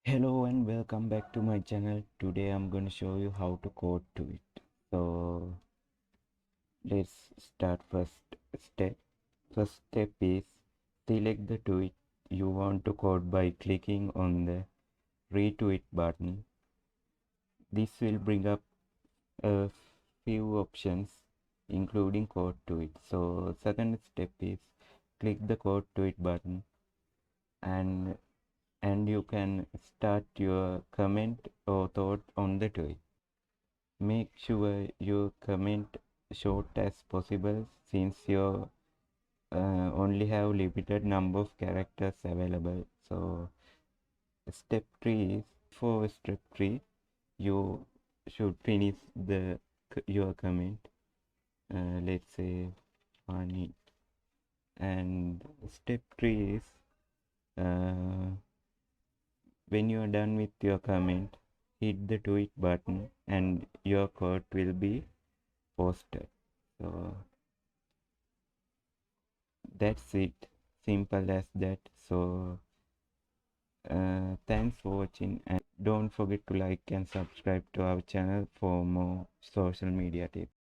Hello and welcome back to my channel. Today I'm going to show you how to quote tweet. So let's start step. First step is select the tweet you want to quote by clicking on the retweet button. This will bring up a few options including quote tweet. So second step is click the quote tweet button and you can start your comment or thought on the tweet. Make sure your comment short as possible since you only have limited number of characters available. So step 3 is for step 3 you should finish your comment, let's say funny, and step 3 is when you are done with your comment, hit the tweet button and your quote will be posted. So that's it, simple as that. So thanks for watching and don't forget to like and subscribe to our channel for more social media tips.